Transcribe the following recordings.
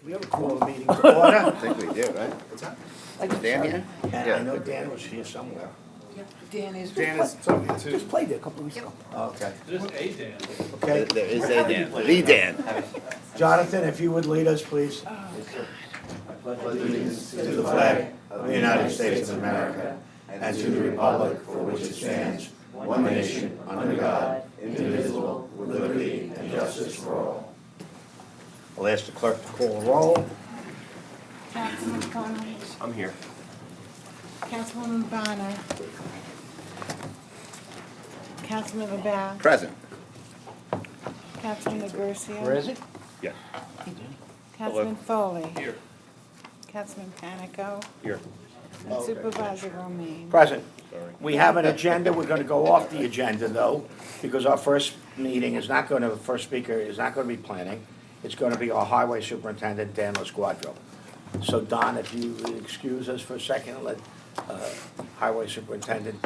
We have a call a meeting to order. I think we do, right? What's that? Dan here? And Yeah. I know Dan was here somewhere. Dan is. Dan is talking to. Just played there a couple of weeks ago. Okay. There's a Dan. Okay. There is a Dan, the Dan. Jonathan, if you would lead us, please. Allegiance To the flag of the United States of America and to the republic for which it stands, one nation, under God, indivisible, with liberty and justice for all. I'll ask the clerk to call the roll. Councilman Connolly, I'm here. Councilwoman Bonner, Councilman LaBelle, Present. Councilman Garcia. Where is it? Yeah. Councilman Foley. Here. Councilman Panico. Here. And Supervisor Romaine. Present. We have an agenda. We're going to go off the agenda, though, because our first meeting is not going to, the first speaker is not going to be planning. It's going to be our Highway Superintendent, Dan LaSquadro. So, Don, if you would excuse us for a second and let Highway Superintendent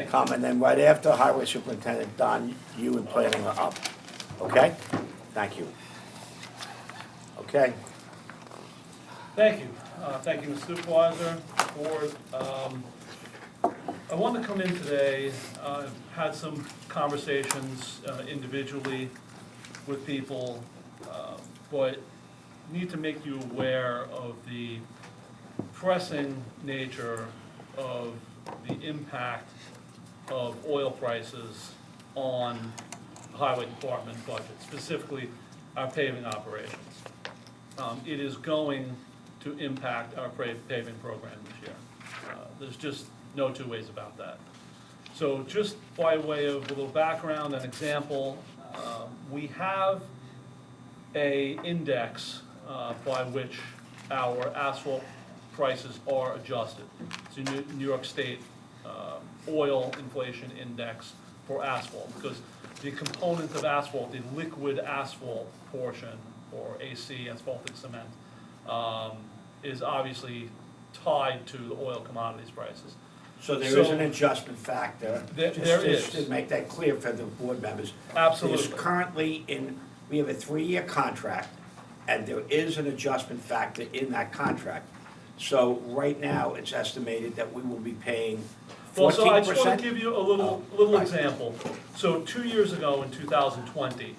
come, and then right after Highway Superintendent, Don, you and planning are up. Okay? Thank you. Okay. Thank you. Thank you, Mr. Supervisor, Board. I wanted to come in today, had some conversations individually with people, but need to make you aware of the pressing nature of the impact of oil prices on the Highway Department budget, specifically our paving operations. It is going to impact our paving program this year. There's just no two ways about that. So just by way of a little background and example, we have a index by which our asphalt prices are adjusted. It's a New York State oil inflation index for asphalt, because the component of asphalt, the liquid asphalt portion, or AC, asphaltic cement, is obviously tied to the oil commodities prices. So there is an adjustment factor. There Just is. to make that clear for the board members. Absolutely. There's currently we have a 3-year contract, and there is an adjustment factor in that contract. So right now, it's estimated that we will be paying 14%. Well, so I just want to give you a little right. example. So 2 years ago, in 2020,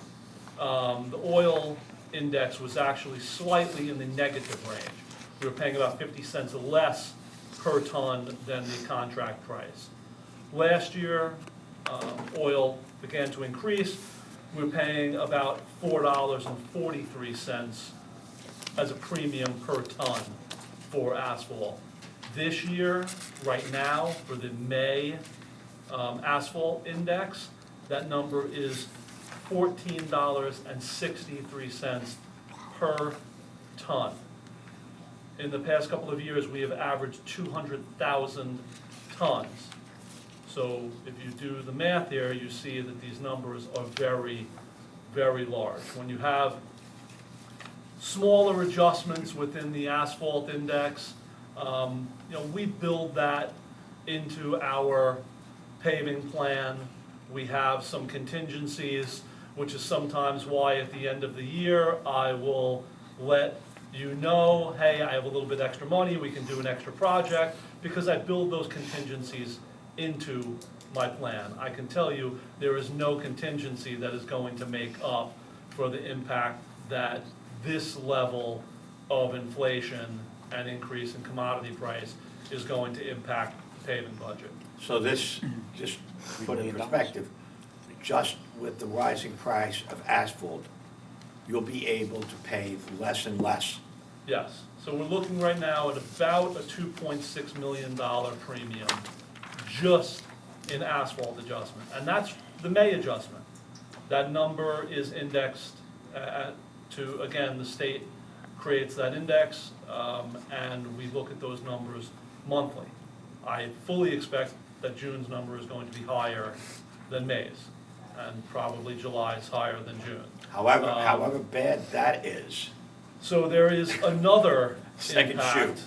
the oil index was actually slightly in the negative range. We were paying about 50 cents less per ton than the contract price. Last year, oil began to increase. We were paying about $4.43 as a premium per ton for asphalt. This year, right now, for the May asphalt index, that number is $14.63 per ton. In the past couple of years, we have averaged 200,000 tons. So if you do the math here, you see that these numbers are very, very large. When you have smaller adjustments within the asphalt index, we build that into our paving plan. We have some contingencies, which is sometimes why at the end of the year, I will let you know, hey, I have a little bit extra money, we can do an extra project, because I build those contingencies into my plan. I can tell you, there is no contingency that is going to make up for the impact that this level of inflation and increase in commodity price is going to impact the paving budget. So this, just put in perspective, just with the rising price of asphalt, you'll be able to pave less and less. Yes, so we're looking right now at about a $2.6 million premium just in asphalt adjustment, and that's the May adjustment. That number is indexed to, again, the state creates that index, and we look at those numbers monthly. I fully expect that June's number is going to be higher than May's, and probably July's higher than June. However bad that is. So there is another Second impact.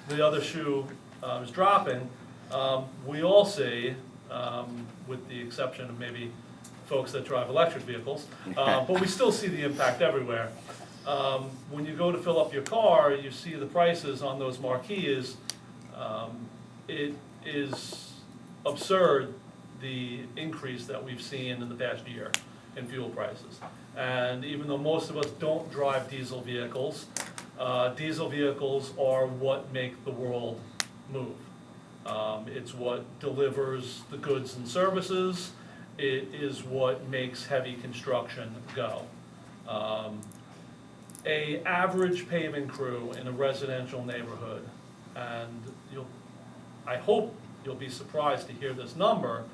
The other shoe is dropping. We all see, with the exception of maybe folks that drive electric vehicles, but we still see the impact everywhere. When you go to fill up your car, you see the prices on those marquees. It is absurd, the increase that we've seen in the past year in fuel prices. And even though most of us don't drive diesel vehicles are what make the world move. It's what delivers the goods and services. It is what makes heavy construction go. A average paving crew in a residential neighborhood, and I hope you'll be surprised to hear this number,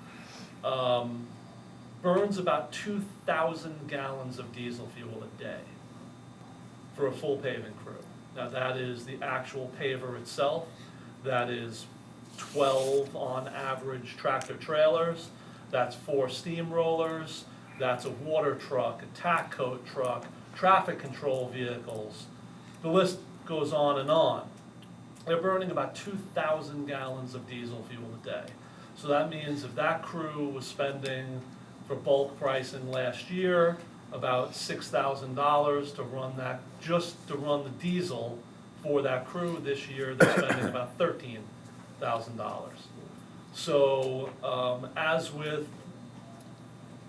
burns about 2,000 gallons of diesel fuel a day for a full paving crew. Now that is the actual paver itself. That is 12 on average tractor trailers. That's 4 steamrollers. That's a water truck, a tack coat truck, traffic control vehicles. The list goes on and on. They're burning about 2,000 gallons of diesel fuel a day. So that means if that crew was spending for bulk pricing last year about $6,000 to run that, just to run the diesel for that crew, this year they're spending about $13,000. So as with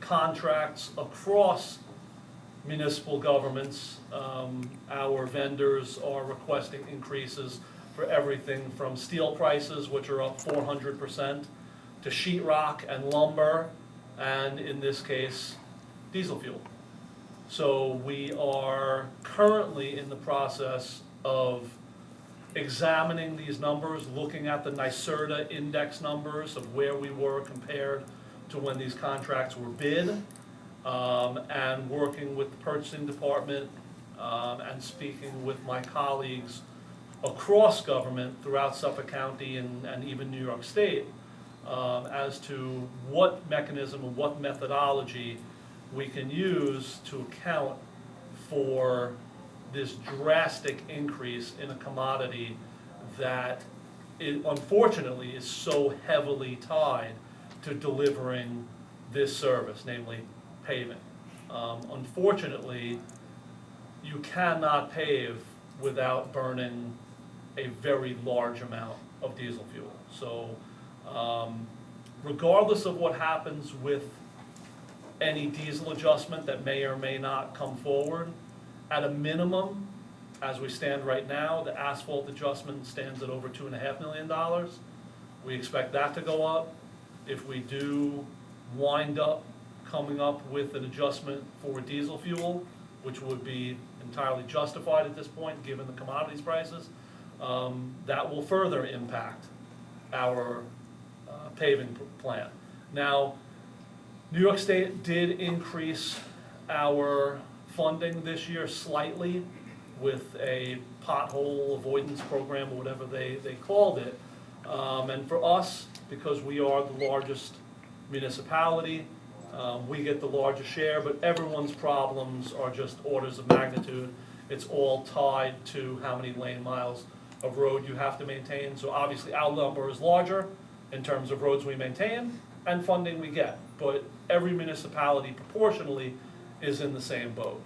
contracts across municipal governments, our vendors are requesting increases for everything from steel prices, which are up 400%, to sheetrock and lumber, and in this case, diesel fuel. So we are currently in the process of examining these numbers, looking at the NYSERDA index numbers of where we were compared to when these contracts were bid, and working with the purchasing department, and speaking with my colleagues across government throughout Suffolk County and even New York State, as to what mechanism and what methodology we can use to account for this drastic increase in a commodity that unfortunately is so heavily tied to delivering this service, namely paving. Unfortunately, you cannot pave without burning a very large amount of diesel fuel. So regardless of what happens with any diesel adjustment that may or may not come forward, at a minimum, as we stand right now, the asphalt adjustment stands at over $2.5 million. We expect that to go up. If we do wind up coming up with an adjustment for diesel fuel, which would be entirely justified at this point, given the commodities prices, that will further impact our paving plan. Now, New York State did increase our funding this year slightly with a pothole avoidance program, or whatever they called it. And for us, because we are the largest municipality, we get the largest share, but everyone's problems are just orders of magnitude. It's all tied to how many lane miles of road you have to maintain. So obviously our number is larger in terms of roads we maintain and funding we get, but every municipality proportionally is in the same boat.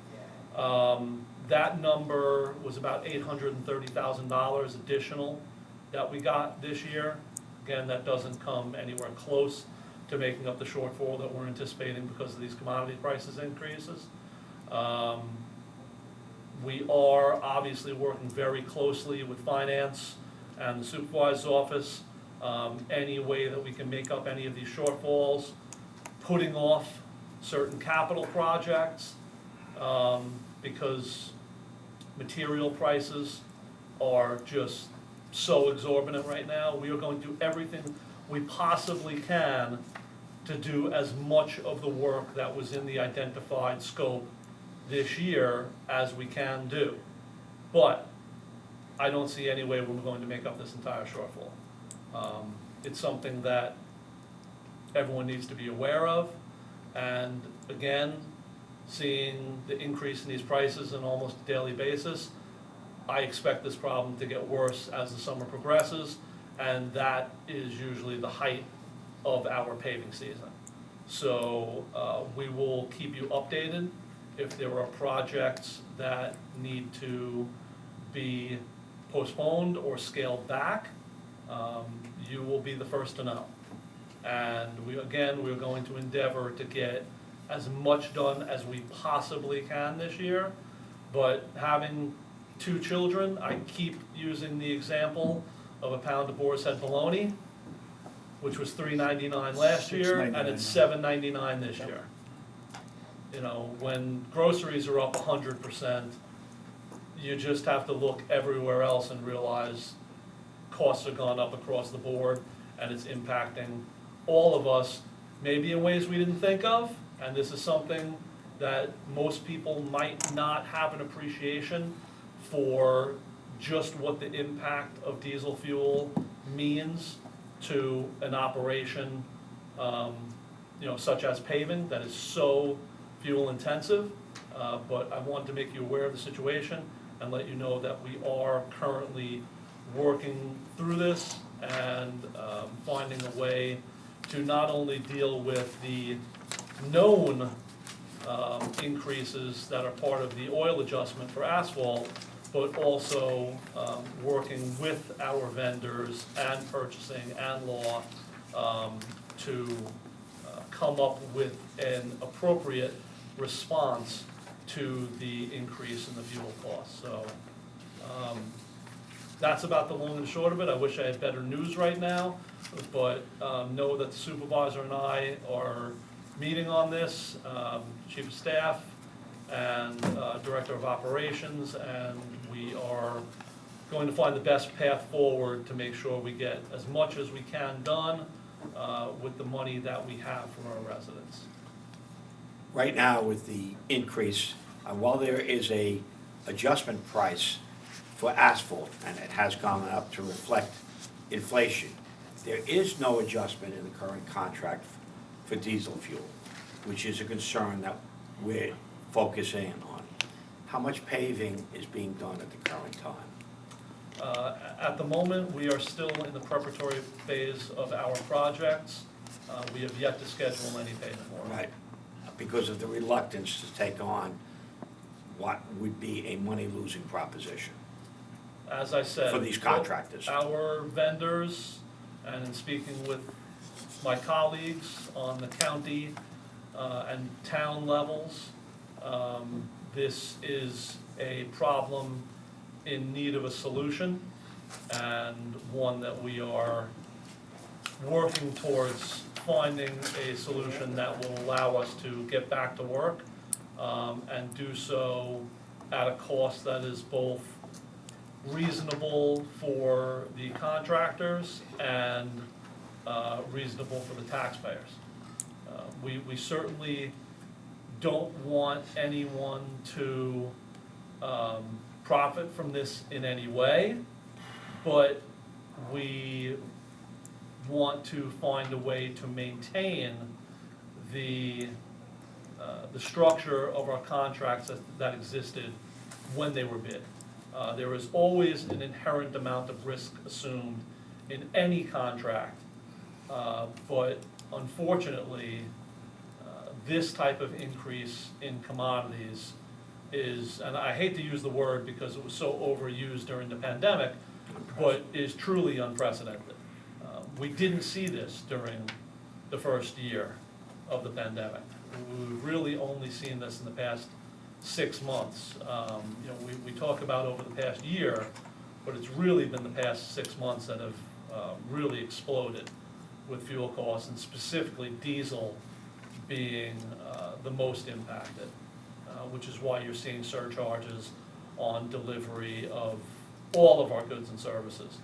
That number was about $830,000 additional that we got this year. Again, that doesn't come anywhere close to making up the shortfall that we're anticipating because of these commodity prices increases. We are obviously working very closely with finance and the supervisor's office, any way that we can make up any of these shortfalls, putting off certain capital projects, because material prices are just so exorbitant right now. We are going to do everything we possibly can to do as much of the work that was in the identified scope this year as we can do. But I don't see any way we're going to make up this entire shortfall. It's something that everyone needs to be aware of, and again, seeing the increase in these prices on almost a daily basis, I expect this problem to get worse as the summer progresses, and that is usually the height of our paving season. So we will keep you updated if there are projects that need to be postponed or scaled back, you will be the first to know. And we're going to endeavor to get as much done as we possibly can this year. But having 2 children, I keep using the example of a pound of boar's head bologna, which was $3.99 last year, and it's $7.99 this year. You know, when groceries are up 100%, you just have to look everywhere else and realize costs have gone up across the board, and it's impacting all of us, maybe in ways we didn't think of, and this is something that most people might not have an appreciation for just what the impact of diesel fuel means to an operation, such as paving, that is so fuel intensive. But I wanted to make you aware of the situation and let you know that we are currently working through this and finding a way to not only deal with the known increases that are part of the oil adjustment for asphalt, but also working with our vendors and purchasing and law to come up with an appropriate response to the increase in the fuel costs. So that's about the long and short of it. I wish I had better news right now, but know that the supervisor and I are meeting on this, chief of staff and director of operations, and we are going to find the best path forward to make sure we get as much as we can done with the money that we have from our residents. Right now with the increase, while there is a adjustment price for asphalt, and it has gone up to reflect inflation, there is no adjustment in the current contract for diesel fuel, which is a concern that we're focusing on. How much paving is being done at the current time? At the moment, we are still in the preparatory phase of our projects. We have yet to schedule any paving work. Right, because of the reluctance to take on what would be a money-losing proposition As I said, for these contractors. Our vendors, and in speaking with my colleagues on the county and town levels, this is a problem in need of a solution, and one that we are working towards finding a solution that will allow us to get back to work and do so at a cost that is both reasonable for the contractors and reasonable for the taxpayers. We certainly don't want anyone to profit from this in any way, but we want to find a way to maintain the structure of our contracts that existed when they were bid. There is always an inherent amount of risk assumed in any contract, but unfortunately, this type of increase in commodities is, and I hate to use the word because it was so overused during the pandemic, but is truly unprecedented. We didn't see this during the first year of the pandemic. We've really only seen this in the past 6 months. We talk about over the past year, but it's really been the past 6 months that have really exploded with fuel costs, and specifically diesel being the most impacted, which is why you're seeing surcharges on delivery of all of our goods and services.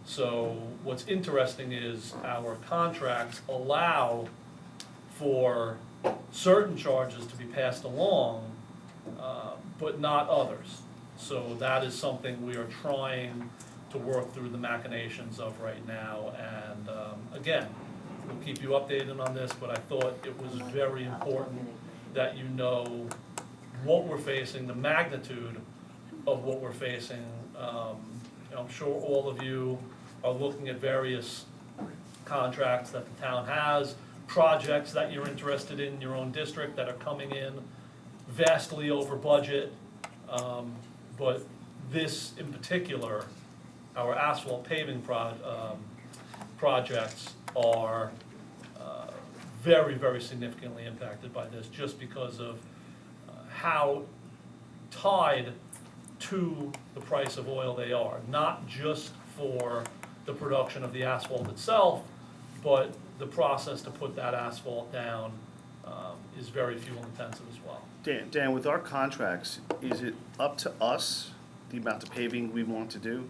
So what's interesting is our contracts allow for certain charges to be passed along, but not others. So that is something we are trying to work through the machinations of right now. And again, we'll keep you updated on this, but I thought it was very important that you know what we're facing, the magnitude of what we're facing. I'm sure all of you are looking at various contracts that the town has, projects that you're interested in your own district that are coming in. vastly over budget, but this in particular, our asphalt paving projects are very, very significantly impacted by this, just because of how tied to the price of oil they are, not just for the production of the asphalt itself, but the process to put that asphalt down is very fuel intensive as well. Dan, with our contracts, is it up to us, the amount of paving we want to do?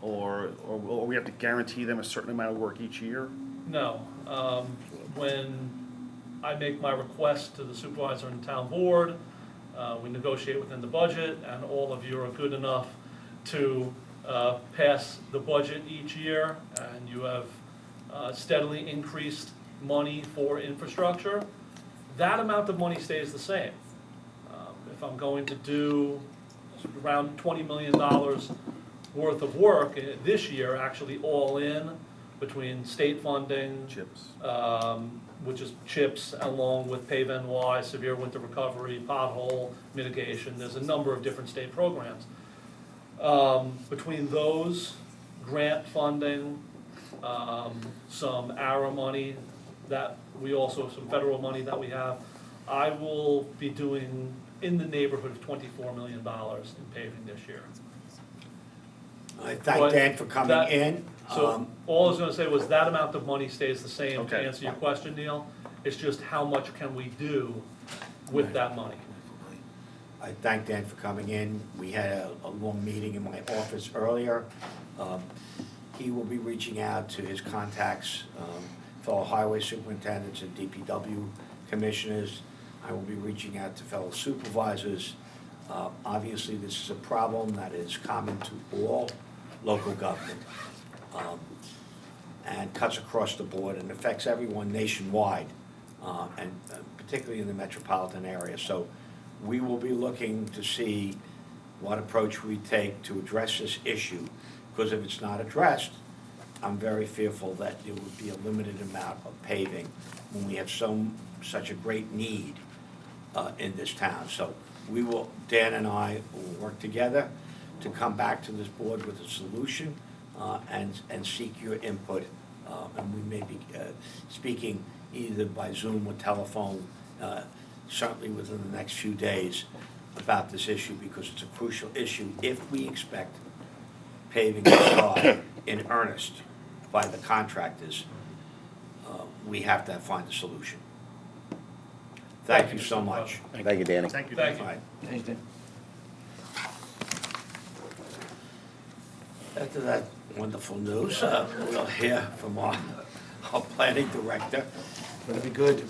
Or we have to guarantee them a certain amount of work each year? No, when I make my request to the supervisor and town board, we negotiate within the budget, and all of you are good enough to pass the budget each year, and you have steadily increased money for infrastructure. That amount of money stays the same. If I'm going to do around $20 million worth of work this year, actually all in, between state funding, Chips. which is CHIPS, along with Pave NY, severe winter recovery, pothole mitigation, there's a number of different state programs. Between those, grant funding, some ARA money that we also, some federal money that we have, I will be doing in the neighborhood of $24 million in paving this year. I thank But Dan for coming that- in. So all I was gonna say was that amount of money stays the same, to Okay. answer your question, Neil. It's just how much can we do with that money? I thank Dan for coming in. We had a long meeting in my office earlier. He will be reaching out to his contacts, fellow highway superintendents and DPW commissioners. I will be reaching out to fellow supervisors. Obviously, this is a problem that is common to all local government, and cuts across the board and affects everyone nationwide, and particularly in the metropolitan area. So we will be looking to see what approach we take to address this issue, because if it's not addressed, I'm very fearful that there would be a limited amount of paving when we have such a great need in this town. So we will, Dan and I will work together to come back to this board with a solution, and seek your input. And we may be speaking either by Zoom or telephone, certainly within the next few days, about this issue, because it's a crucial issue if we expect paving to start in earnest by the contractors. We have to find a solution. Thank you so much. Thank you, Danny. Thank you. Thank Dan. you. Right. Thanks, Dan. After that wonderful news, we'll hear from our planning director. Gonna be good.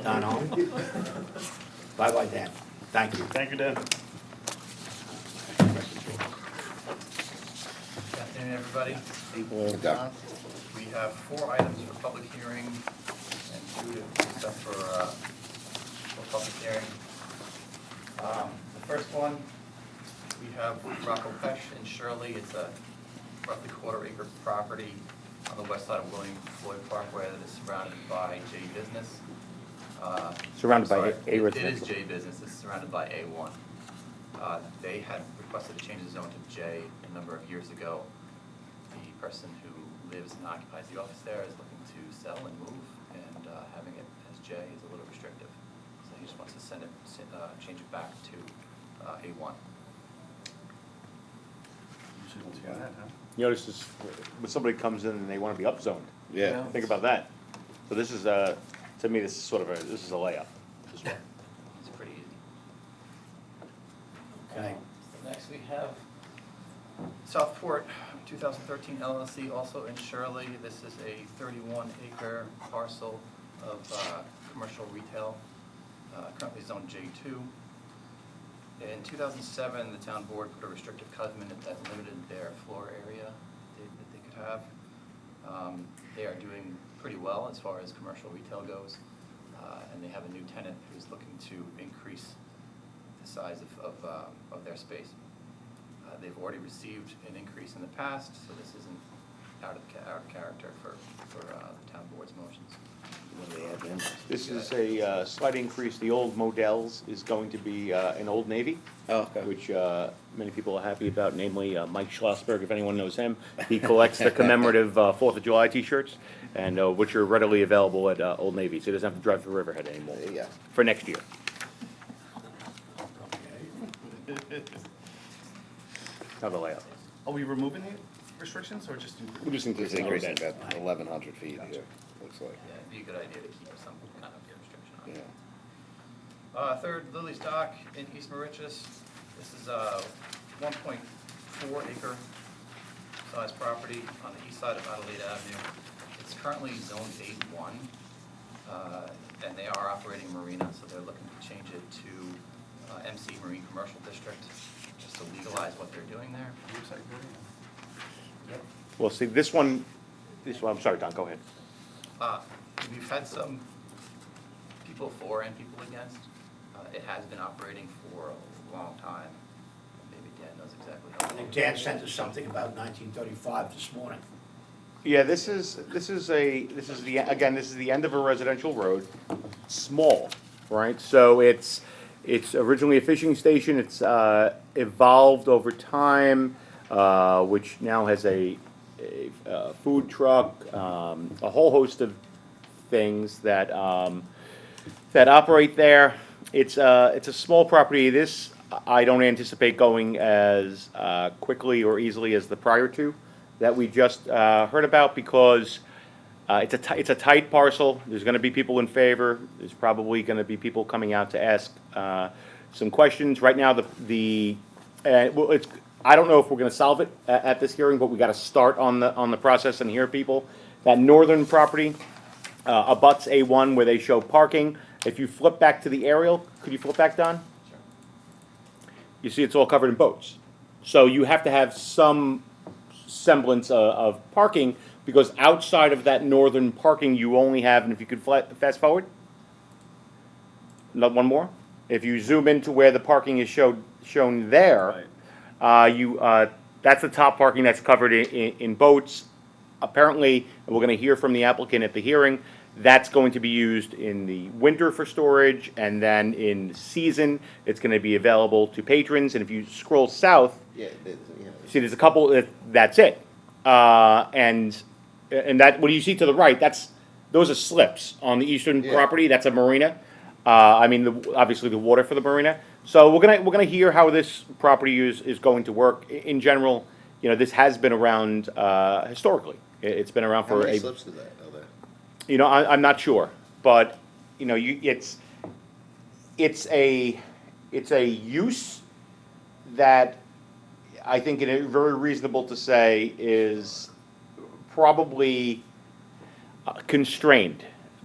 Don Holm. Bye-bye, Dan. Thank you. Thank you, Dan. Good afternoon, everybody. Good job. We have 4 items for public hearing and 2 to set for public hearing. The first one, we have Rocco Pesh in Shirley. It's a roughly quarter-acre property on the west side of William Floyd Parkway that is surrounded by J Business. Surrounded by Sorry, A It residential. is J Business. It's surrounded by A1. They had requested to change the zone to J a number of years ago. The person who lives and occupies the office there is looking to sell and move, and having it as J is a little restrictive. So he just wants to change it back to A1. You notice this, when somebody comes in and they wanna be upzoned, Yeah. think about that. So this is, to me, this is sort of this is a layup. This one. It's pretty easy. Okay. Next, we have Southport 2013 LLC, also in Shirley. This is a 31-acre parcel of commercial retail, currently zoned J2. In 2007, the town board put a restrictive covenant that limited their floor area that they could have. They are doing pretty well as far as commercial retail goes, and they have a new tenant who's looking to increase the size of their space. They've already received an increase in the past, so this isn't out of character for the town board's motions. This is a slight increase. The old Models is going to be an Old Navy, Oh, okay. which many people are happy about, namely Mike Schlossberg, if anyone knows him. He collects the commemorative Fourth of July T-shirts, and which are readily available at Old Navy, so he doesn't have to drive to Riverhead anymore Yeah. for next year. Now the layout. Are we removing the restrictions or just? We're just It's increasing increasing that. about 1,100 feet here, looks like. Yeah, it'd be a good idea to keep some kind of restriction on it. Yeah. Third, Lily's Dock in East Mauritius. This is a 1.4 acre size property on the east side of Adelaide Avenue. It's currently zoned A1, and they are operating marina, so they're looking to change it to MC Marine Commercial District, just to legalize what they're doing there. Yep. Well, see, this one, I'm sorry, Don, go ahead. We've had some people for and people against. It has been operating for a long time. Maybe Dan knows exactly how I long. think Dan sent us something about 1935 this morning. Yeah, this is the end of a residential road, small, right? So it's originally a fishing station. It's evolved over time, which now has a food truck, a whole host of things that operate there. It's a small property. This I don't anticipate going as quickly or easily as the prior two that we just heard about, because it's a tight parcel. There's going to be people in favor. There's probably going to be people coming out to ask some questions. Right now, I don't know if we're going to solve it at this hearing, but we got to start on the process and hear people. That northern property abuts A1 where they show parking. If you flip back to the aerial, could you flip back, Don? You see it's all covered in boats. So you have to have some semblance of parking, because outside of that northern parking, you only have, and if you could fast forward, one more. If you zoom into where the parking is shown there, that's the top parking that's covered in boats. Apparently, and we're going to hear from the applicant at the hearing, that's going to be used in the winter for storage, and then in season, it's going to be available to patrons. And if you scroll south, see there's a couple. That's it. And that, what do you see to the right? Those are slips on the eastern property. That's a marina. Obviously the water for the marina. So we're gonna hear how this property is going to work. In general, this has been around historically. It's been around How for many slips do that, are there? I'm not sure, but it's a use that I think it is very reasonable to say is probably constrained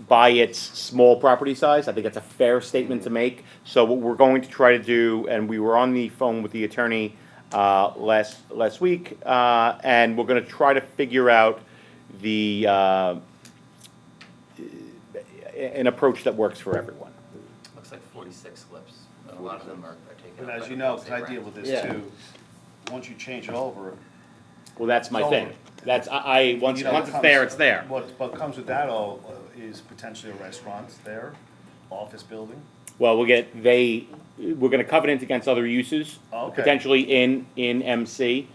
by its small property size. I think that's a fair statement to make. So what we're going to try to do, and we were on the phone with the attorney last week, and we're going to try to figure out an approach that works for everyone. Looks like 46 slips. A lot of them are taken But up as by you know, the because I deal with this Yeah. too, once you change it over. Well, that's my It's thing. over. That's, once you know, it's there, it's there. What comes with that all is potentially a restaurant there, office building. Well, we're gonna covenant against other uses, Okay. potentially in MC.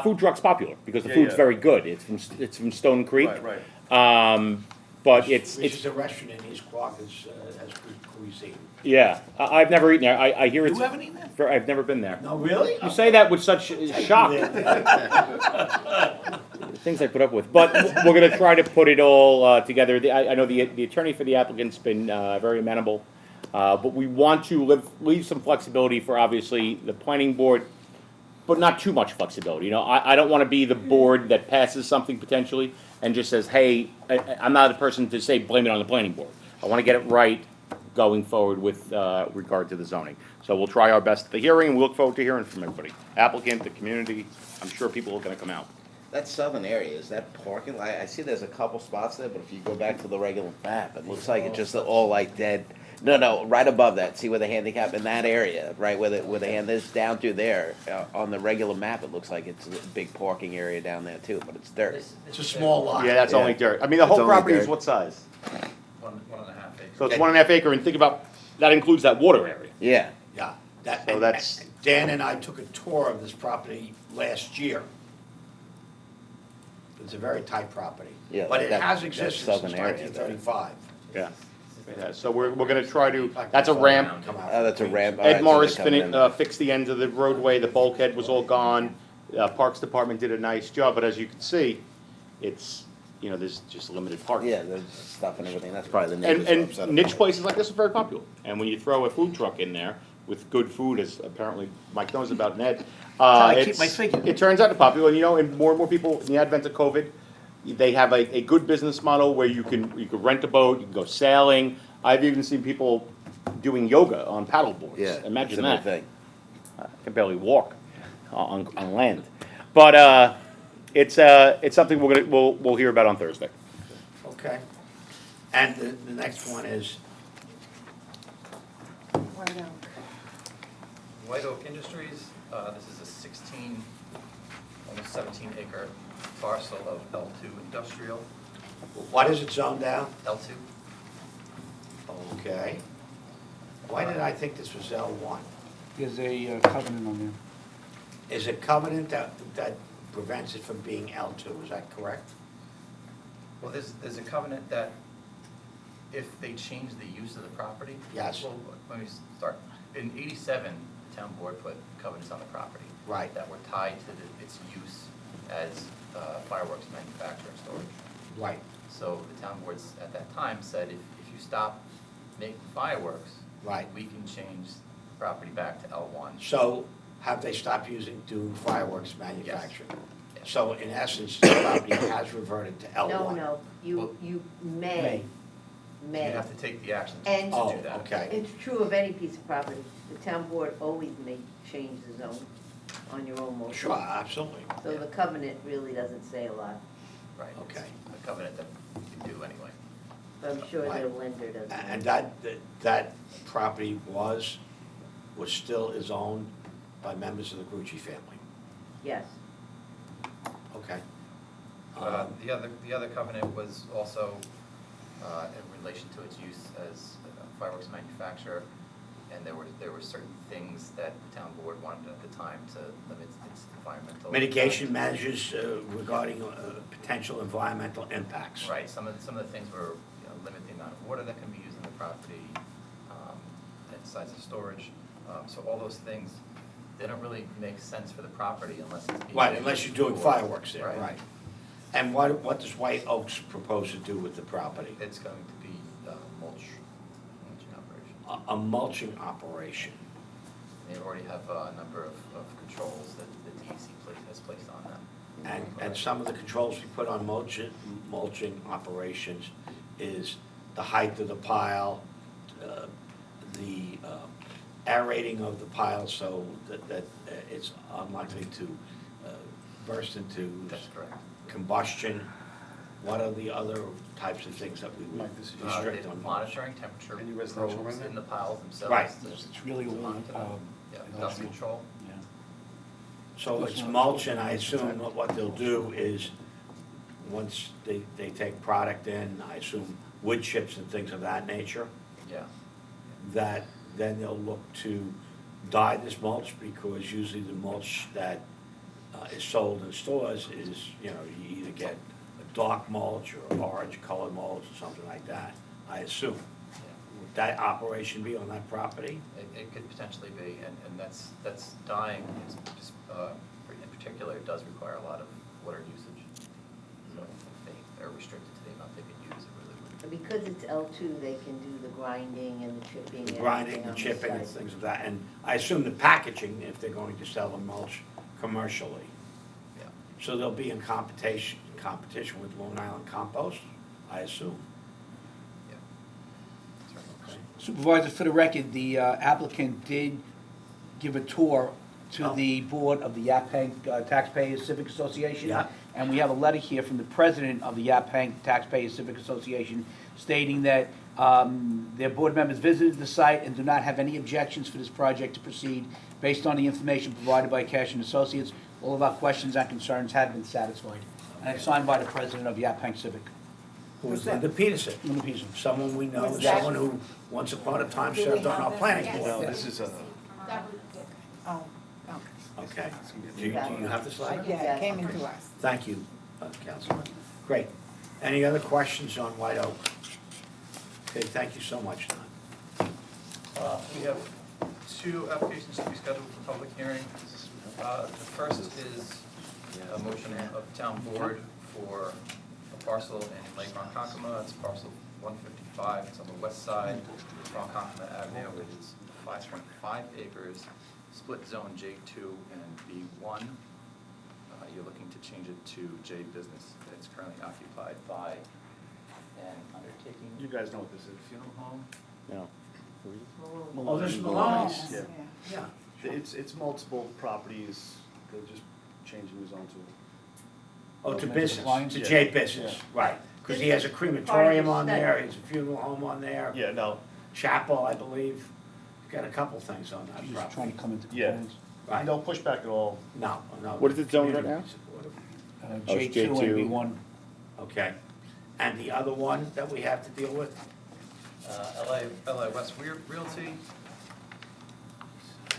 Food truck's popular, because the Yeah, food's yeah. very good. It's from Stone Creek. Right. But it's Which is a restaurant in East Quogue, has good cuisine. yeah, I've never eaten there. I hear it's. You haven't eaten there? I've never been there. No, really? You say that with such shock, things I put up with. But we're gonna try to put it all together. I know the attorney for the applicant's been very amenable, but we want to leave some flexibility for obviously the planning board, but not too much flexibility. I don't want to be the board that passes something potentially and just says, hey, I'm not a person to say blame it on the planning board. I want to get it right going forward with regard to the zoning. So we'll try our best at the hearing, and we look forward to hearing from everybody. Applicant, the community, I'm sure people are going to come out. That southern area, is that parking? I see there's a couple spots there, but if you go back to the regular map, it looks like it's just all like dead. No, right above that, see where the handicap in that area, right, where the hand is down through there, on the regular map, it looks like it's a big parking area down there too, but it's dirt. It's a small lot. Yeah, that's Yeah. only dirt. I mean, the whole only property is dirt. what size? one and a half acres. So it's 1.5 acre, and think about, that includes that water area. Yeah, Yeah. So that's- Dan and I took a tour of this property last year. It's a very tight property. Yeah, But it that- has that existed southern since area there. 1935. Yeah. Yeah, so we're gonna try to, that's a ramp. oh, that's a ramp. All right, Ed so Morris they're coming in. fixed the ends of the roadway, the bulkhead was all gone. Parks Department did a nice job, but as you can see, it's, you know, there's just limited parking. Yeah, there's stuff and everything, that's probably the And, neighbors are upset and niche about. places like this are very popular. And when you throw a food truck in there with good food, as apparently Mike knows about Ned, I keep it's, my figure. it turns out to popular, and you know, and more people, in the advent of COVID, they have a good business model where you can rent a boat, you can go sailing. I've even seen people doing yoga on paddle boards. Yeah, Imagine similar that. thing. I can barely walk on land. But it's something we'll hear about on Thursday. Okay. And the next one is, White Oak. White Oak Industries, this is a 16, almost 17 acre parcel of L2 industrial, what is it zoned down? L2. Okay. Why did I think this was L1? There's a covenant on there. Is it covenant that prevents it from being L2, is that correct? Well, there's a covenant that if they change the use of the property. Yes. Well, let me start. In '87, the town board put covenants on the property. Right. That were tied to its use as fireworks manufacturer and storage. Right. So the town boards at that time said, if you stop making fireworks. Right. We can change the property back to L1. So have they stopped doing fireworks manufacturing? Yes. So in essence, the property has reverted to L1? No, no, Well- you may. You have to take the action to And- do Oh, that. okay. It's true of any piece of property. The town board always may change the zone on your own motion. Sure, absolutely. So the covenant really doesn't say a lot, Right. It's Okay. a covenant that you can do anyway. but I'm sure Right. the lender doesn't. And that property was still is owned by members of the Grucci family? Yes. Okay. The other covenant was also in relation to its use as a fireworks manufacturer, and there were certain things that the town board wanted at the time to limit its environmental. Mitigation measures regarding potential environmental impacts? Right, some of the things were, limit the amount of water that can be used in the property, and size of storage. So all those things, they don't really make sense for the property unless it's being. Right, used unless you're doing for- fireworks there, right. And what does White Oaks propose to do with the property? It's going to be mulching operation. A mulching operation. They already have a number of controls that the DEC has placed on them. And some of the controls we put on mulching operations is the height of the pile, the aerating of the pile so that it's unlikely to burst into That's correct. combustion. What are the other types of things that we would Mike, this is restrict They're on? monitoring temperature Any residential probes right now? in the piles themselves. Right. to- It's really to all, monitor them. Yeah, dust industrial. control. Yeah. So it's mulch, and I assume what they'll do is, once they take product in, I assume wood chips and things of that nature, Yeah. that then they'll look to dye this mulch, because usually the mulch that is sold in stores is, you either get a dark mulch or orange colored mulch or something like that, I assume. Yeah. Would that operation be on that property? It could potentially be, and that's dyeing, in particular, does require a lot of water usage. So if they're restricted to the amount they can use, it really would. But because it's L2, they can do the grinding and the chipping and The grinding, everything the on the chipping and site. things of that, and I assume the packaging, if they're going to sell the mulch commercially. Yeah. So they'll be in competition with Long Island Compost, I assume. Yeah. That's right. Okay. Supervisor, for the record, the applicant did give a tour to Oh. the board of the Yaphank Taxpayers Civic Association. Yeah. And we have a letter here from the president of the Yaphank Taxpayers Civic Association stating that their board members visited the site and do not have any objections for this project to proceed based on the information provided by Cash and Associates. All of our questions and concerns have been satisfied. And it's signed by the president of Yaphank Civic. who was Linda Peterson. Linda Peterson. Someone we know, Was that- someone who once upon a time Do we served on have our this? planning Yes. board. No, this is a, Oh, Okay. Do you have this letter? yeah, it came into us. Thank you, Councilman. Great. Any other questions on White Oak? Okay, thank you so much, Don. We have two applications to be scheduled for public hearing. The first is a motion of town board for a parcel in Lake Ronkonkoma. It's parcel 155. It's on the west side of Ronkonkoma Avenue. It is 5.5 acres, split zone J2 and B1. You're looking to change it to J business. It's currently occupied by an undertaking you guys know what this is. funeral home. No. Oh, this is Maloney's? Yeah. Yeah. It's multiple properties, they're just changing the zone to. Oh, to Mental business, compliance? to Yeah. J business, right. Because he has a crematorium on there, he has a funeral home on there. Yeah, no, Chapel, I believe. Got a couple things on that She's just trying property. to come into Yeah. compliance. Right. no pushback at all. No, no. What is it zoned right now? Community supportive. Oh, it's J2 and J2. B1. Okay. And the other one that we have to deal with? LA West Realty,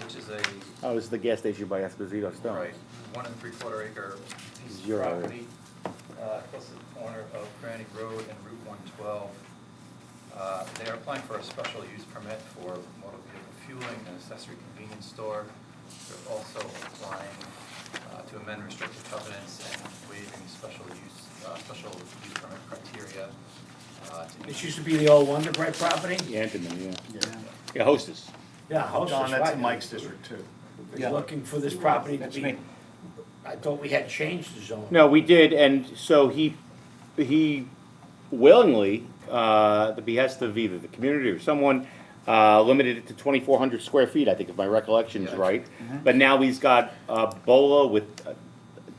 which is a, Oh, this is the gas station by Esposito Stone. right, 1 3/4 acre piece of Zero. property, close to the corner of Granny Road and Route 112. They are applying for a special use permit for motor vehicle fueling and accessory convenience store. They're also applying to amend restricted covenants and waiving special use permit criteria. This used to be the old Wonder Bread property? Yeah, Anthony, yeah. Yeah. Yeah, Hostess. Yeah, Hostess, Don, that's right. in Mike's district too. We're Yeah. looking for this property to That's be, me. I thought we had changed the zone. No, we did, and so he willingly, at the behest of either the community or someone, limited it to 2,400 square feet, I think, if my recollection is right. But now he's got Bola with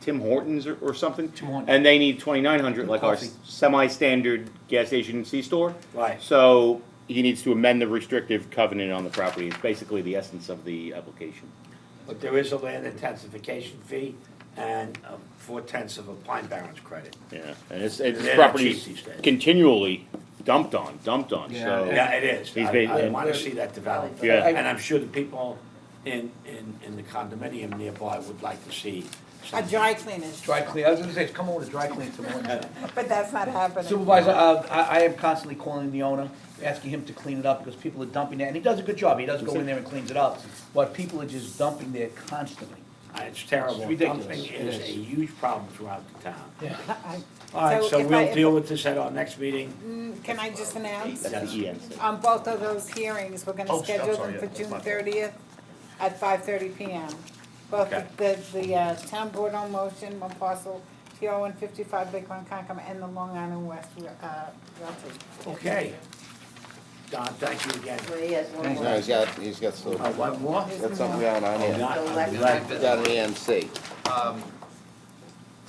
Tim Hortons or something. Tim Hortons. And they need 2,900, like our Coffee. semi-standard gas station C-store. Right. So he needs to amend the restrictive covenant on the property. It's basically the essence of the application. But there is a land intensification fee and 4/10 of a Pine Barrens credit. Yeah, and it's They're not property's cheap these days. continually dumped on, Yeah. so. Yeah, it is. He's been- I and- want to see that develop. Yeah. And I'm sure the people in the condominium nearby would like to see. A something. dry cleaners, Dry clean, I was gonna say, come on with a dry clean tomorrow. but that's not happening. Supervisor, I am constantly calling the owner, asking him to clean it up, because people are dumping there, and he does a good job, he does go in there and cleans it up, but people are just dumping there constantly. It's terrible. It's ridiculous. Dumping It is is. a huge problem throughout the town. Yeah. All right, so if I- we'll if deal I- with this at our next meeting. Can I just announce? That's the end. On both of those hearings, we're Oh, gonna I'm schedule sorry, them yeah, for June that's my fault. 30th at 5:30 PM. Both Okay. the town board on motion, one parcel, TR 155 Lake Ronkonkoma, and the Long Island West Realty. Okay. Don, thank you again. Well, he has one Thanks. more. No, he's got still, One more? got something going on Oh, here. not- So I'm let's- glad- He's got an ENC.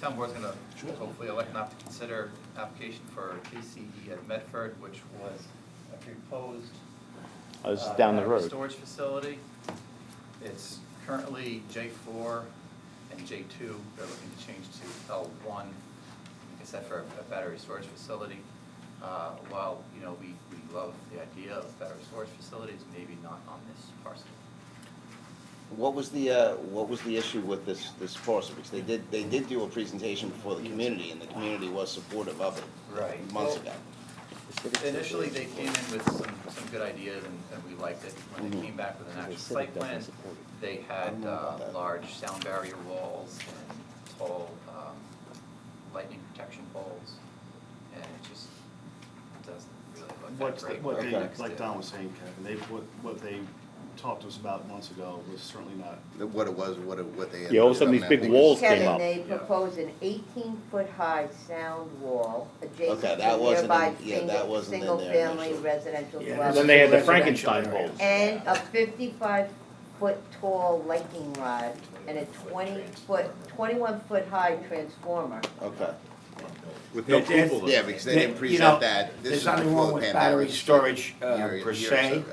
Town board's gonna hopefully elect not to consider application for KCE at Medford, which was a proposed. Oh, this is down the battery road. Storage facility. It's currently J4 and J2. They're looking to change to L1, like I said, for a battery storage facility. While, you know, we love the idea of battery storage facilities, maybe not on this parcel. What was the issue with this parcel? Because they did do a presentation before the community, and the community was supportive of it Right. months ago. Initially, they came in with some good ideas, and we liked it. When they came back with an actual site plan, they had large sound barrier walls and tall lightning protection poles, and it just doesn't really look that What's, great. what right they, next like to- Don was saying, Kevin, what they talked to us about months ago was certainly not. What it was, what they. Yeah, all of a sudden these big walls came Kevin, up. they propose an 18-foot-high sound wall adjacent Okay, to that wasn't nearby in- yeah, that wasn't in there single-family initially. residential Yeah, dwelling. Then they had the Residential Frankenstein area. poles. And a 55-foot-tall lightning rod and a 21-foot-high transformer. Okay. With no approval, though. Yeah, because they didn't You know, present that. This there's is nothing before wrong the with pandemic. battery storage Year- per year or so se, ago.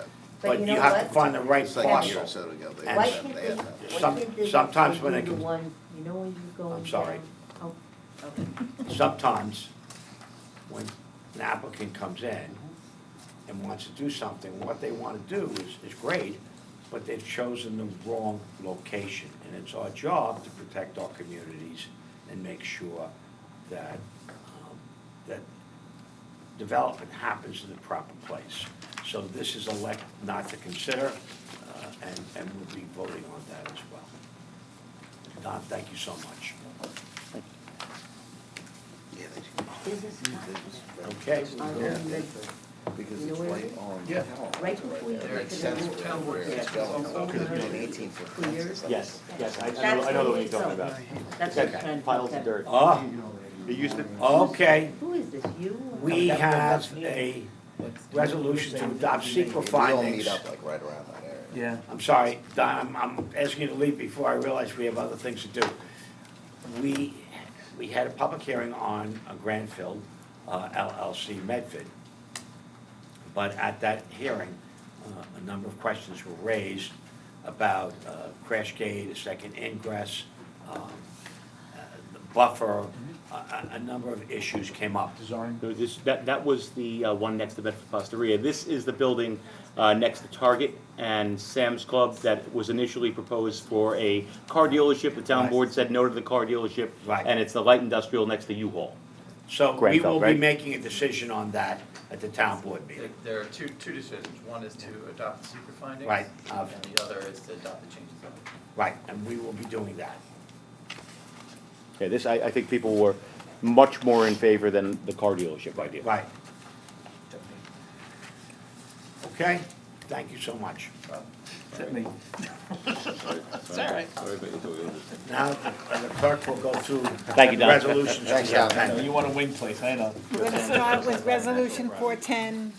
but you you know have what? to find the right It's like a year or parcel. so ago. They And Why had can't that. they, They had that. why Some- can't they sometimes just when do it the comes- one, you know when you go I'm sorry. down- Oh, okay. Sometimes, when an applicant comes in and wants to do something, what they want to do is great, but they've chosen the wrong location. And it's our job to protect our communities and make sure that, that development happens in the proper place. So this is elect not to consider, and we'll be voting on that as well. Don, thank you so much. Is this Okay? Because You it's know where right it is? on. Yeah. right before you There, get it to says the town board, Where it's it's going. also. Could have been an 18-foot fence. Clears. Yes, yes, I That's know the one what you're talking so- about. That's Got what I'm trying to piles of tell. dirt. Oh, It used to, okay. Who is this, you? We have a resolution to adopt secret We all meet findings. up like right around that area. Yeah. I'm sorry, Don, I'm asking you to leave before I realize we have other things to do. We had a public hearing on Granville LLC Medford. But at that hearing, a number of questions were raised about crash gate, a second ingress, the buffer, a number of issues came up. Design. so that was the one next to Bedford Posteria. This is the building next to Target and Sam's Club that was initially proposed for a car dealership. The town Right. board said no to the car dealership. Right. And it's the light industrial next to U-Haul. So we Granville, will be right? making a decision on that at the town board meeting. There are two decisions. One is to adopt the secret findings. Right. And the other is to adopt the changes of it. Right, and we will be doing that. Yeah, this, I think people were much more in favor than the car dealership idea. Right. Okay, thank you so much. Now, the clerk will go through Thank you, Don. resolutions. we Thanks, have Don. pending. You want a wing place, I know. We're gonna start with Resolution 410,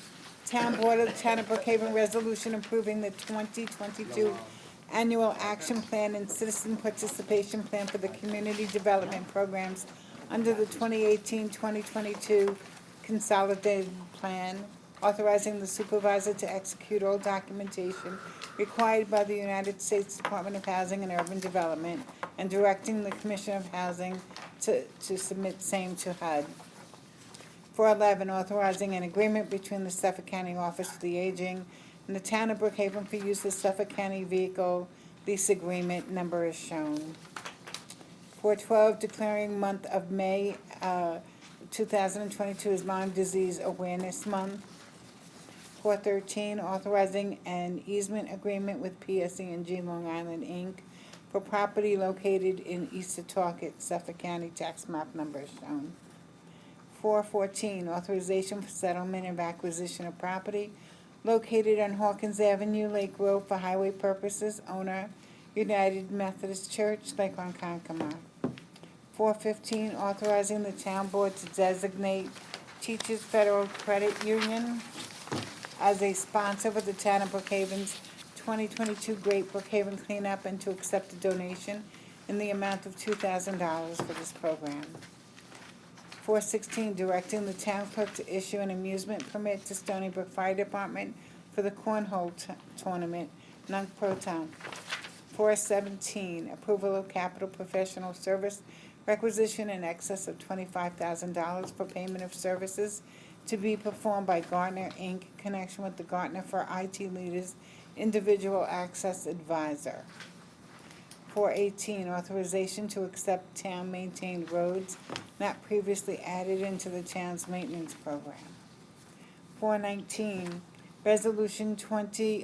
Town Board of the Town of Brookhaven Resolution approving the 2022 Annual Action Plan and Citizen Participation Plan for the Community Development Programs under the 2018-2022 Consolidated Plan, authorizing the supervisor to execute all documentation required by the United States Department of Housing and Urban Development, and directing the Commission of Housing to submit same to HUD. 411, authorizing an agreement between the Suffolk County Office of the Aging and the Town of Brookhaven for use of Suffolk County Vehicle Lease Agreement, number is shown. 412, declaring month of May 2022 as Lyme Disease Awareness Month. 413, authorizing an easement agreement with PSE&G Long Island, Inc. for property located in East Setauket, Suffolk County, tax map number is shown. 414, authorization for settlement of acquisition of property located on Hawkins Avenue, Lake Grove for highway purposes, owner United Methodist Church, Lake Ronkonkoma. 415, authorizing the town board to designate Teachers Federal Credit Union as a sponsor for the town of Brookhaven's 2022 Great Brookhaven Cleanup and to accept a donation in the amount of $2,000 for this program. 416, directing the town clerk to issue an amusement permit to Stony Brook Fire Department for the Cornhole Tournament, Nunc Pro Tem. 417, approval of capital professional service requisition in excess of $25,000 for payment of services to be performed by Gartner, Inc., in connection with the Gartner for IT Leaders Individual Access Advisor. 418, authorization to accept town-maintained roads not previously added into the town's maintenance program. 419,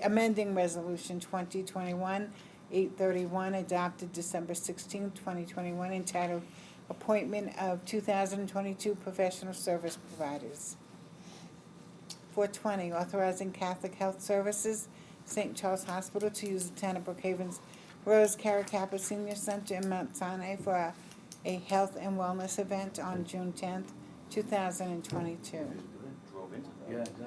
amending Resolution 2021-831, adopted December 16, 2021, entitled Appointment of 2022 Professional Service Providers. 420, authorizing Catholic Health Services, St. Charles Hospital, to use the town of Brookhaven's Rose Caracappa Senior Center in Mount Sinai for a health and wellness event on June 10th, 2022. Yeah, exactly.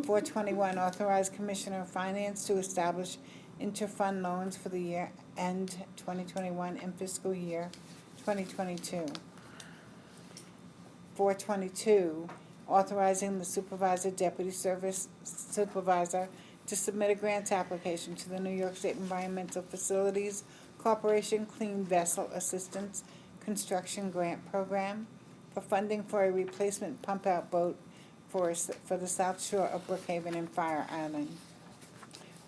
421, authorize Commissioner of Finance to establish interfund loans for the year end 2021 and fiscal year 2022. 422, authorizing the deputy supervisor to submit a grant application to the New York State Environmental Facilities Corporation Clean Vessel Assistance Construction Grant Program for funding for a replacement pump-out boat for the South Shore of Brookhaven and Fire Island.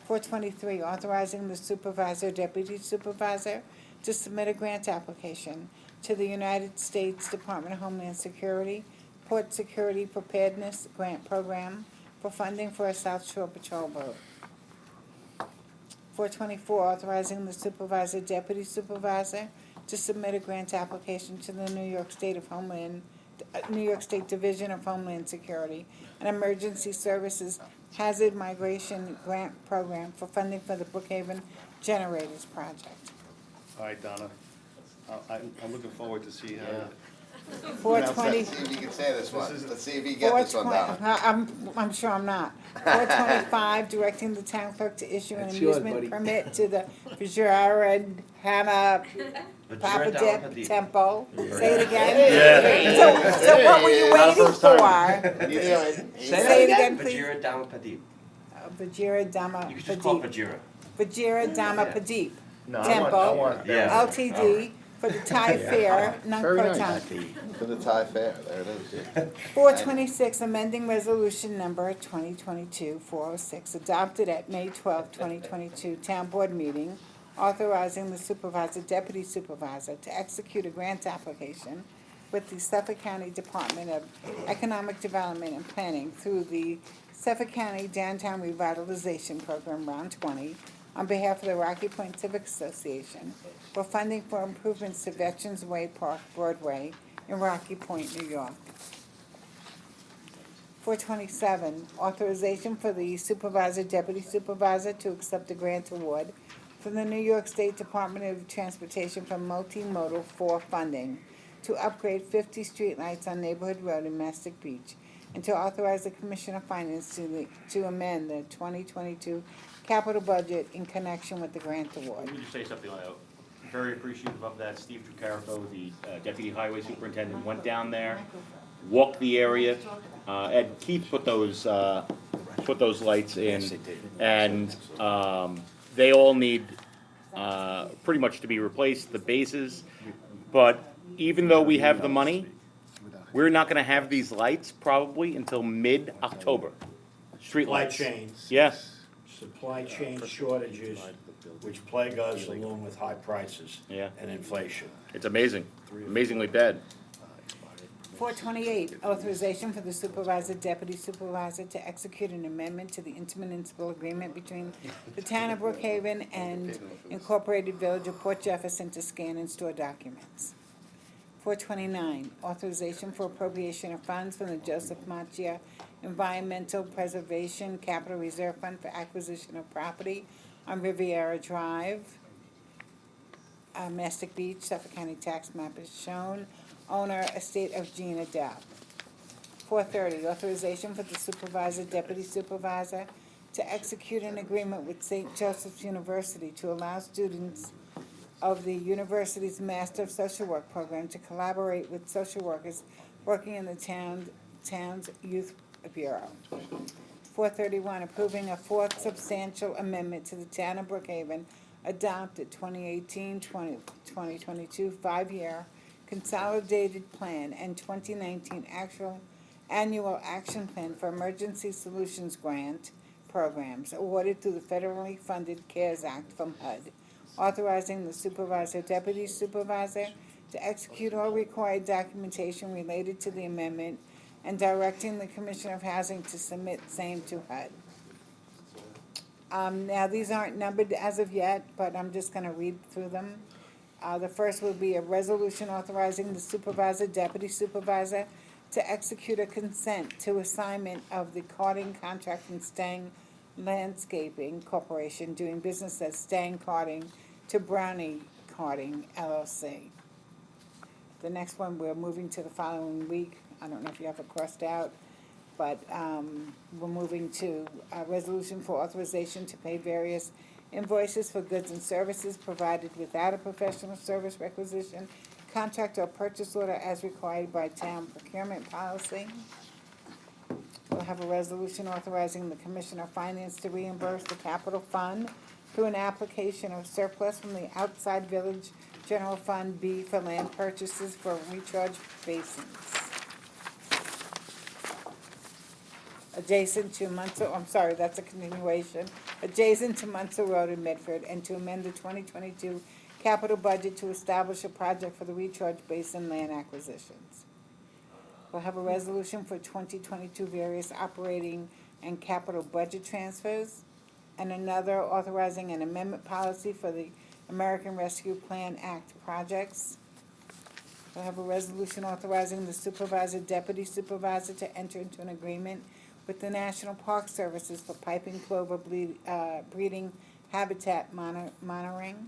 423, authorizing the supervisor, deputy supervisor to submit a grant application to the United States Department of Homeland Security Port Security Preparedness Grant Program for funding for a South Shore patrol boat. 424, authorizing the supervisor, deputy supervisor to submit a grant application to the New York State Division of Homeland Security and Emergency Services Hazard Migration Grant Program for funding for the Brookhaven Generators Project. All right, Donna, I'm looking forward to see how. 420. See if you can say this one. This is- Let's see if you get this one, Donna. I'm sure I'm not. 425, directing the town clerk to issue an That's yours, amusement buddy. permit to the Vajra Hama Papa Dip Temple. Say it again. So what were you waiting for? You do it. Say it again, please. Vajira Dhammapadip. Vajra Dhamma You could just call it Pradeep. Vajira. Vajra Dhamma Pradeep No, I Temple, want. Yeah. LTD, for the Thai Fair, Nunk Pro Tunk. For the Thai Fair, there it is. 426, amending resolution number 2022-406, adopted at May 12, 2022 Town Board meeting, authorizing the supervisor, deputy supervisor to execute a grant application with the Suffolk County Department of Economic Development and Planning through the Suffolk County Downtown Revitalization Program, Round 20, on behalf of the Rocky Point Civic Association for funding for improvements to Veterans Way Park Broadway in Rocky Point, New York. 427, authorization for the supervisor, deputy supervisor to accept a grant award from the New York State Department of Transportation for multimodal 4 funding to upgrade 50 streetlights on Neighborhood Road in Mastic Beach, and to authorize the Commissioner of Finance to amend the 2022 capital budget in connection with the grant award. Let me just say something. Very appreciative of that. Steve Tricarico, the deputy highway superintendent, went down there, walked the area. Ed Keith put those lights in, and they all need pretty much to be replaced. The bases, but even though we have the money, we're not going to have these lights probably until mid-October. Street Supply lights. chains. Yes. Supply chain shortages, which plague us along with high prices. Yeah. And inflation. It's amazing. Amazingly bad. 428, authorization for the supervisor, deputy supervisor to execute an amendment to the intermunicipal agreement between the town of Brookhaven and Incorporated Village of Port Jefferson to scan and store documents. 429, authorization for appropriation of funds from the Joseph Macchia Environmental Preservation Capital Reserve Fund for acquisition of property on Riviera Drive, Mastic Beach, Suffolk County tax map is shown. Owner, estate of Gina Depp. 430, authorization for the supervisor, deputy supervisor to execute an agreement with St. Joseph's University to allow students of the university's Master of Social Work program to collaborate with social workers working in the town's youth bureau. 431, approving a 4th substantial amendment to the town of Brookhaven adopted 2018-2022 5-year consolidated plan and 2019 annual action plan for emergency solutions grant programs awarded through the federally funded CARES Act from HUD, authorizing the supervisor, deputy supervisor to execute all required documentation related to the amendment and directing the Commissioner of Housing to submit same to HUD. Now, these aren't numbered as of yet, but I'm just gonna read through them. The first will be a resolution authorizing the supervisor, deputy supervisor to execute a consent to assignment of the carting contract from Stang Landscaping Corporation doing business as Stang Carting to Brownie Carting LLC. The next one, we're moving to the following week. I don't know if you have it crossed out, but we're moving to a resolution for authorization to pay various invoices for goods and services provided without a professional service requisition, contract or purchase order as required by town procurement policy. We'll have a resolution authorizing the Commissioner of Finance to reimburse the capital fund through an application of surplus from the outside village general fund B for land purchases for recharge basins. adjacent to Munsell, I'm sorry, that's a continuation, adjacent to Munsell Road in Medford, and to amend the 2022 capital budget to establish a project for the recharge basin land acquisitions. We'll have a resolution for 2022 various operating and capital budget transfers, and another authorizing an amendment policy for the American Rescue Plan Act projects. We'll have a resolution authorizing the supervisor, deputy supervisor to enter into an agreement with the National Park Services for piping plover breeding habitat monitoring.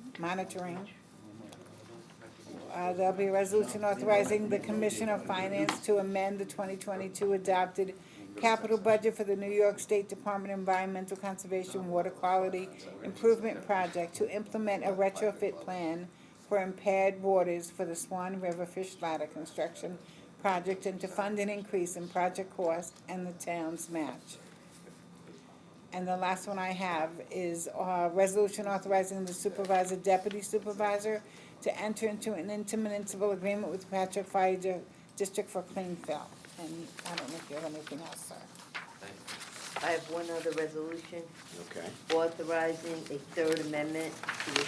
There'll be a resolution authorizing the Commissioner of Finance to amend the 2022 adopted capital budget for the New York State Department of Environmental Conservation Water Quality Improvement Project to implement a retrofit plan for impaired waters for the Swan River Fish Ladder Construction Project and to fund an increase in project cost and the town's match. And the last one I have is a resolution authorizing the supervisor, deputy supervisor to enter into an intermunicipal agreement with Patrick Fire District for clean fill. And I don't know if you have anything else, sir. I have one other resolution Okay. authorizing a third amendment to the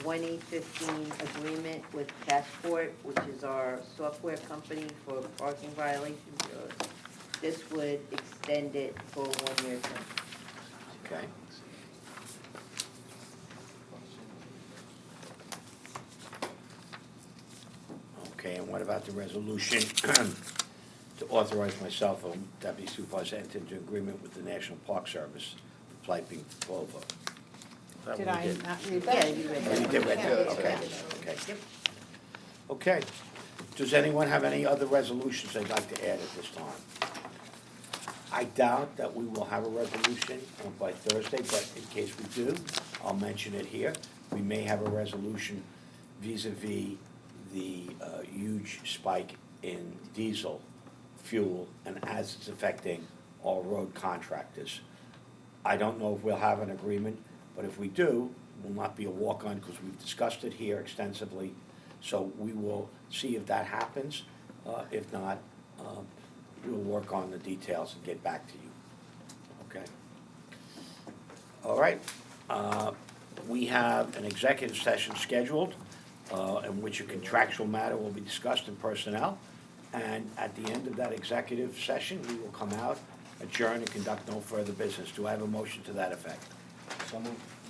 2015 agreement with Passport, which is our software company for parking violation bureaus. This would extend it for a 1-year term. Okay. Okay, and what about the resolution to authorize myself, Deputy Supervisor, to enter into agreement with the National Park Service for piping plover? That Did one we I did. not read Yeah, that? you read Oh, you that. did read Yeah, that, yeah, okay, yeah. okay. Yep. Okay. Does anyone have any other resolutions they'd like to add at this time? I doubt that we will have a resolution by Thursday, but in case we do, I'll mention it here. We may have a resolution vis-à-vis the huge spike in diesel fuel and as it's affecting all road contractors. I don't know if we'll have an agreement, but if we do, it will not be a walk-on because we've discussed it here extensively. So we will see if that happens. If not, we'll work on the details and get back to you. Okay? All right. We have an executive session scheduled in which a contractual matter will be discussed in personnel. And at the end of that executive session, we will come out, adjourn, and conduct no further business. Do I have a motion to that effect?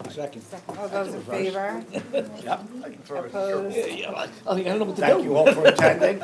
Second. All those in favor? Yep. Opposed? I don't know what to do. Thank you all for attending.